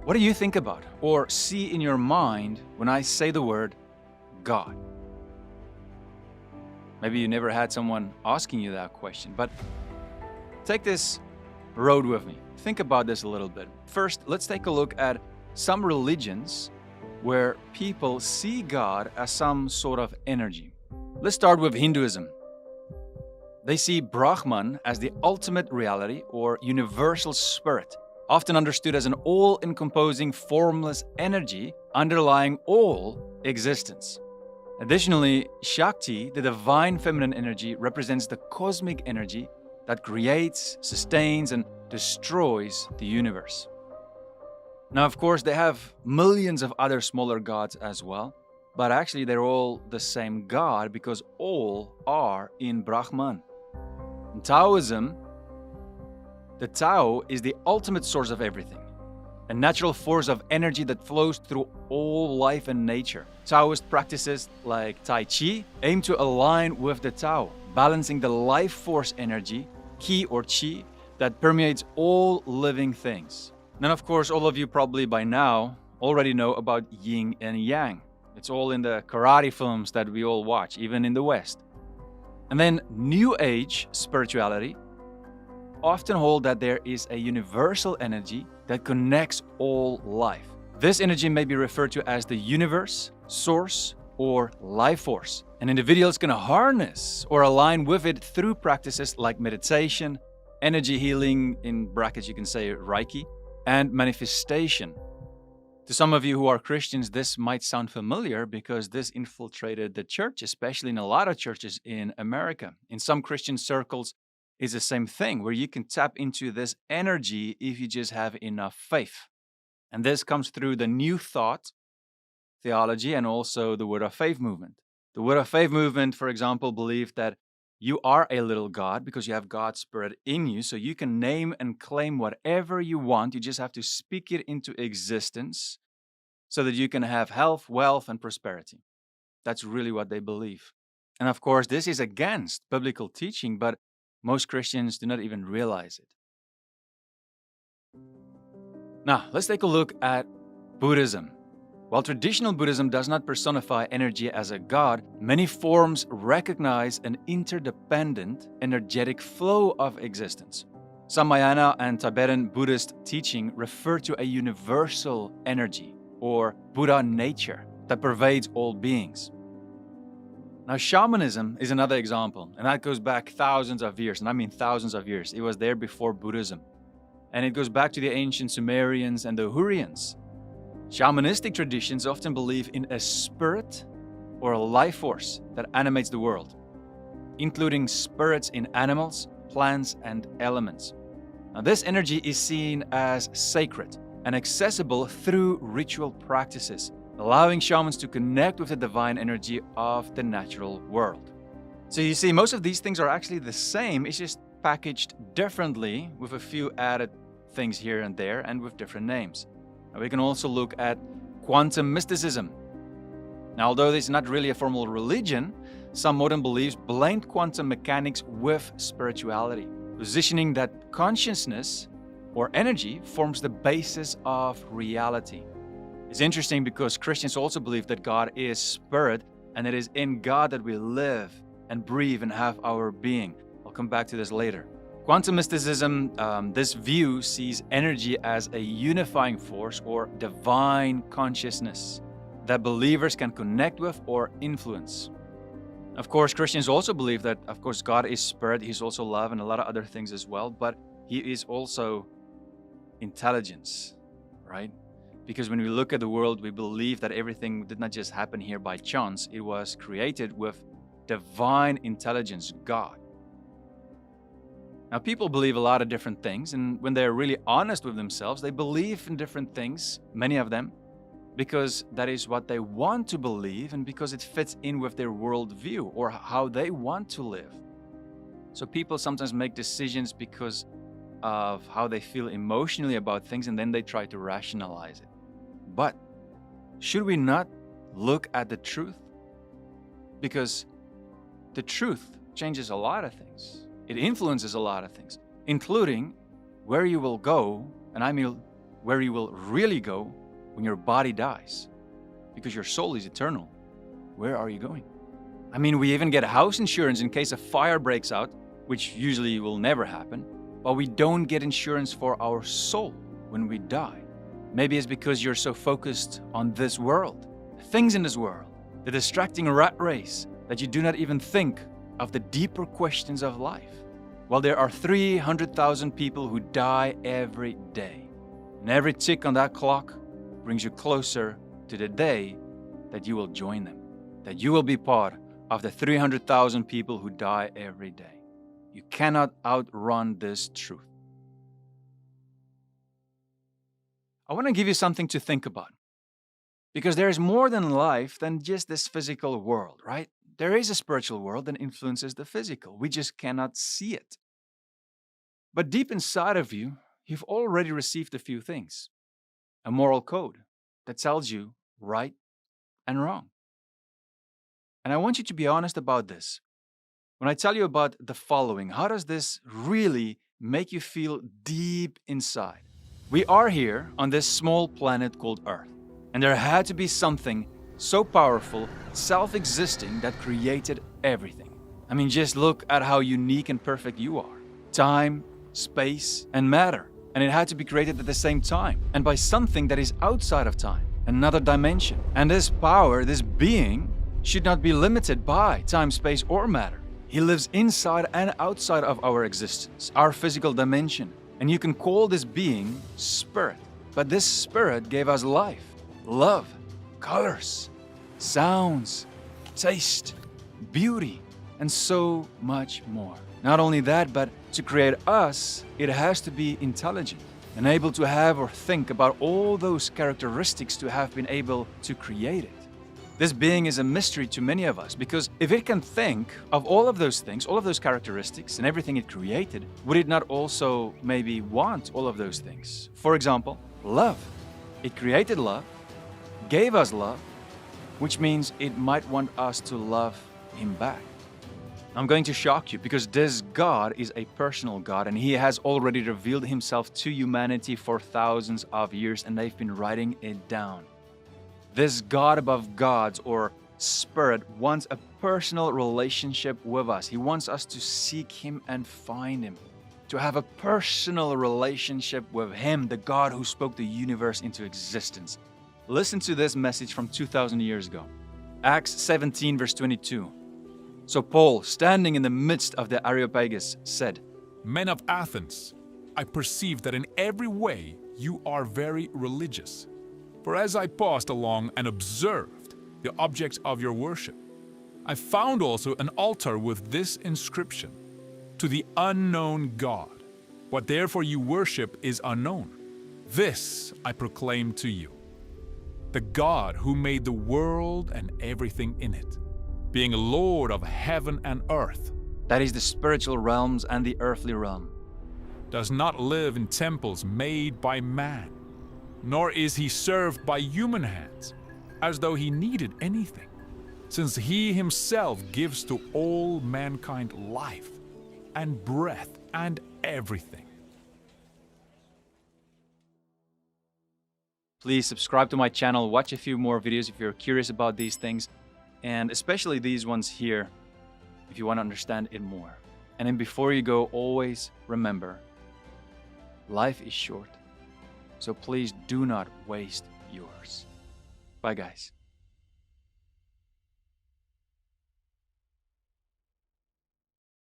What do you think about or see in your mind when I say the word God? Maybe you never had someone asking you that question, but take this road with me. Think about this a little bit. First, let's take a look at some religions where people see God as some sort of energy. Let's start with Hinduism. They see Brahman as the ultimate reality or universal spirit, often understood as an all-encompassing formless energy underlying all existence. Additionally, Shakti, the divine feminine energy, represents the cosmic energy that creates, sustains, and destroys the universe. Now, of course, they have millions of other smaller gods as well, but actually they're all the same God because all are in Brahman. In Taoism, the Tao is the ultimate source of everything, a natural force of energy that flows through all life and nature. Taoist practices like Tai Chi aim to align with the Tao, balancing the life force energy, Qi or Qi, that permeates all living things. And of course, all of you probably by now already know about yin and yang. It's all in the karate films that we all watch, even in the West. And then New Age spirituality often hold that there is a universal energy that connects all life. This energy may be referred to as the universe, source, or life force. An individual is going to harness or align with it through practices like meditation, energy healing, in brackets you can say Reiki, and manifestation. To some of you who are Christians, this might sound familiar because this infiltrated the church, especially in a lot of churches in America. In some Christian circles, it's the same thing where you can tap into this energy if you just have enough faith. And this comes through the New Thought theology and also the Word of Faith movement. The Word of Faith movement, for example, believed that you are a little God because you have God's Spirit in you, so you can name and claim whatever you want. You just have to speak it into existence so that you can have health, wealth, and prosperity. That's really what they believe. And of course, this is against biblical teaching, but most Christians do not even realize it. Now, let's take a look at Buddhism. While traditional Buddhism does not personify energy as a god, many forms recognize an interdependent, energetic flow of existence. Some Mahayana and Tibetan Buddhist teaching refer to a universal energy, or Buddha nature, that pervades all beings. Now, shamanism is another example, and that goes back thousands of years, and I mean thousands of years. It was there before Buddhism. And it goes back to the ancient Sumerians and the Hurrians. Shamanistic traditions often believe in a spirit or a life force that animates the world, including spirits in animals, plants, and elements. Now, this energy is seen as sacred and accessible through ritual practices, allowing shamans to connect with the divine energy of the natural world. So you see, most of these things are actually the same, it's just packaged differently with a few added things here and there and with different names. Now, we can also look at quantum mysticism. Now, although this is not really a formal religion, some modern beliefs blend quantum mechanics with spirituality, positioning that consciousness or energy forms the basis of reality. It's interesting because Christians also believe that God is spirit and it is in God that we live and breathe and have our being. I'll come back to this later. Quantum mysticism, this view sees energy as a unifying force or divine consciousness that believers can connect with or influence. Of course, Christians also believe that, of course, God is spirit, He's also love and a lot of other things as well, but He is also intelligence, right? Because when we look at the world, we believe that everything did not just happen here by chance. It was created with divine intelligence, God. Now, people believe a lot of different things, and when they're really honest with themselves, they believe in different things, many of them, because that is what they want to believe and because it fits in with their worldview or how they want to live. So people sometimes make decisions because of how they feel emotionally about things, and then they try to rationalize it. But should we not look at the truth? Because the truth changes a lot of things. It influences a lot of things, including where you will go, and I mean where you will really go when your body dies, because your soul is eternal. Where are you going? I mean, we even get house insurance in case a fire breaks out, which usually will never happen, but we don't get insurance for our soul when we die. Maybe it's because you're so focused on this world, things in this world, the distracting rat race, that you do not even think of the deeper questions of life. Well, there are 300,000 people who die every day. And every tick on that clock brings you closer to the day that you will join them, that you will be part of the 300,000 people who die every day. You cannot outrun this truth. I want to give you something to think about, because there is more than life than just this physical world, right? There is a spiritual world that influences the physical. We just cannot see it. But deep inside of you, you've already received a few things. A moral code that tells you right and wrong. And I want you to be honest about this. When I tell you about the following, how does this really make you feel deep inside? We are here on this small planet called Earth, and there had to be something so powerful, self-existing, that created everything. I mean, just look at how unique and perfect you are. Time, space, and matter. And it had to be created at the same time, and by something that is outside of time, another dimension. And this power, this being, should not be limited by time, space, or matter. He lives inside and outside of our existence, our physical dimension. And you can call this being spirit. But this spirit gave us life, love, colors, sounds, taste, beauty, and so much more. Not only that, but to create us, it has to be intelligent and able to have or think about all those characteristics to have been able to create it. This being is a mystery to many of us, because if it can think of all of those things, all of those characteristics and everything it created, would it not also maybe want all of those things? For example, love. It created love, gave us love, which means it might want us to love him back. I'm going to shock you, because this God is a personal God, and he has already revealed himself to humanity for thousands of years, and they've been writing it down. This God above gods, or spirit, wants a personal relationship with us. He wants us to seek him and find him, to have a personal relationship with him, the God who spoke the universe into existence. Listen to this message from 2,000 years ago. Acts 17, verse 22. So Paul, standing in the midst of the Areopagus, said, Men of Athens, I perceive that in every way you are very religious. For as I passed along and observed the objects of your worship, I found also an altar with this inscription, To the unknown God. What therefore you worship is unknown. This I proclaim to you. The God who made the world and everything in it, being Lord of heaven and earth, that is the spiritual realms and the earthly realm, does not live in temples made by man, nor is he served by human hands, as though he needed anything, since he himself gives to all mankind life and breath and everything. Please subscribe to my channel, watch a few more videos if you're curious about these things, and especially these ones here if you want to understand it more. And then before you go, always remember, life is short, so please do not waste yours. Bye guys.